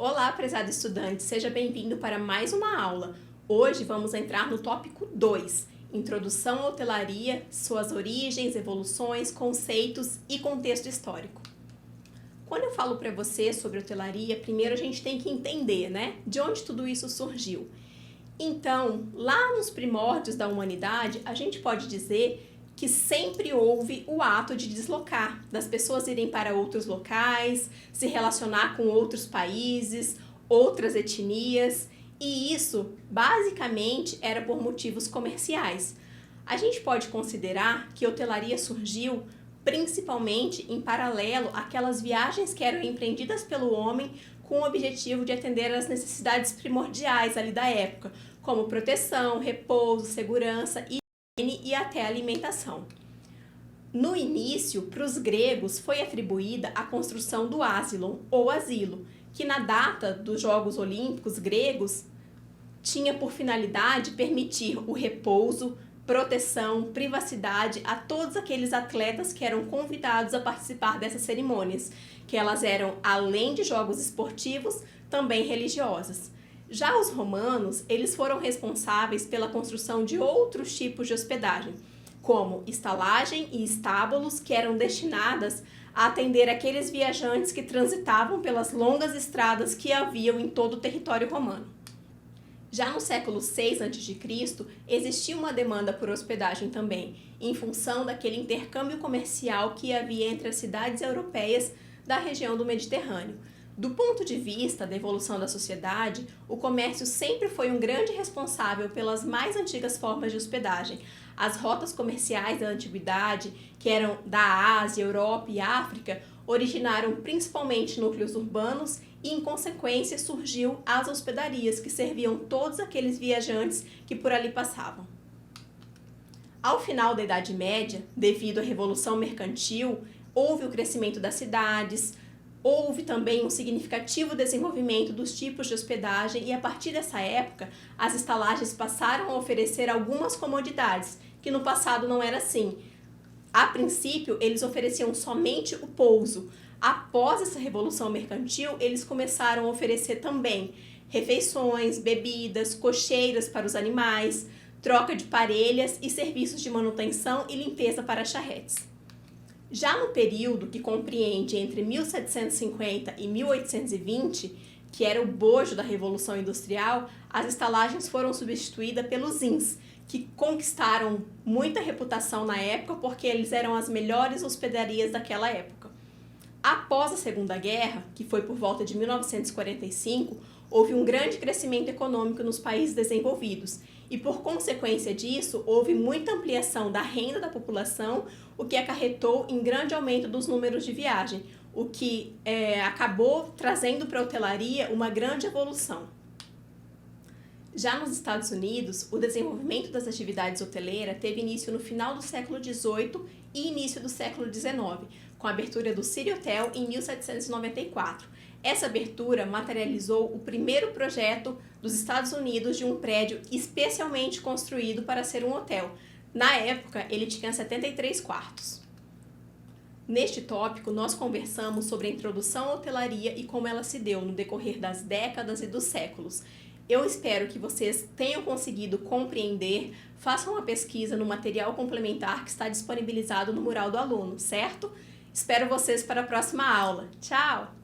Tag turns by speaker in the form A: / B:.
A: Olá, prezado estudante, seja bem-vindo para mais uma aula. Hoje vamos entrar no tópico 2, Introdução à Hotelaria, suas origens, evoluções, conceitos e contexto histórico. Quando eu falo para você sobre hotelaria, primeiro a gente tem que entender, de onde tudo isso surgiu. Então, lá nos primórdios da humanidade, a gente pode dizer que sempre houve o ato de deslocar, das pessoas irem para outros locais, se relacionar com outros países, outras etnias, e isso basicamente era por motivos comerciais. A gente pode considerar que a hotelaria surgiu principalmente em paralelo àquelas viagens que eram empreendidas pelo homem com o objetivo de atender às necessidades primordiais ali da época, como proteção, repouso, segurança e até alimentação. No início, para os gregos, foi atribuída a construção do asylon, ou asilo, que na data dos Jogos Olímpicos gregos tinha por finalidade permitir o repouso, proteção, privacidade a todos aqueles atletas que eram convidados a participar dessas cerimônias, que elas eram, além de jogos esportivos, também religiosas. Já os romanos, eles foram responsáveis pela construção de outros tipos de hospedagem, como estalagem e estábulos, que eram destinadas a atender aqueles viajantes que transitavam pelas longas estradas que haviam em todo o território romano. Já no século VI a.C., existia uma demanda por hospedagem também, em função daquele intercâmbio comercial que havia entre as cidades europeias da região do Mediterrâneo. Do ponto de vista da evolução da sociedade, o comércio sempre foi um grande responsável pelas mais antigas formas de hospedagem. As rotas comerciais da antiguidade, que eram da Ásia, Europa e África, originaram principalmente núcleos urbanos e, em consequência, surgiu as hospedarias, que serviam todos aqueles viajantes que por ali passavam. Ao final da Idade Média, devido à Revolução Mercantil, houve o crescimento das cidades, houve também um significativo desenvolvimento dos tipos de hospedagem e, a partir dessa época, as estalagens passaram a oferecer algumas comodidades, que no passado não era assim. A princípio, eles ofereciam somente o pouso. Após essa revolução mercantil, eles começaram a oferecer também refeições, bebidas, cocheiras para os animais, troca de parelhas e serviços de manutenção e limpeza para charretes. Já no período que compreende entre 1750 e 1820, que era o bojo da Revolução Industrial, as estalagens foram substituídas pelos inns, que conquistaram muita reputação na época porque eles eram as melhores hospedarias daquela época. Após a Segunda Guerra, que foi por volta de 1945, houve um grande crescimento econômico nos países desenvolvidos e, por consequência disso, houve muita ampliação da renda da população, o que acarretou em grande aumento dos números de viagem, o que acabou trazendo para a hotelaria uma grande evolução. Já nos Estados Unidos, o desenvolvimento das atividades hoteleiras teve início no final do século XVIII e início do século XIX, com a abertura do City Hotel em 1794. Essa abertura materializou o primeiro projeto dos Estados Unidos de um prédio especialmente construído para ser um hotel. Na época, ele tinha 73 quartos. Neste tópico, nós conversamos sobre a introdução à hotelaria e como ela se deu no decorrer das décadas e dos séculos. Eu espero que vocês tenham conseguido compreender. Façam uma pesquisa no material complementar que está disponibilizado no mural do aluno, certo? Espero vocês para a próxima aula. Tchau!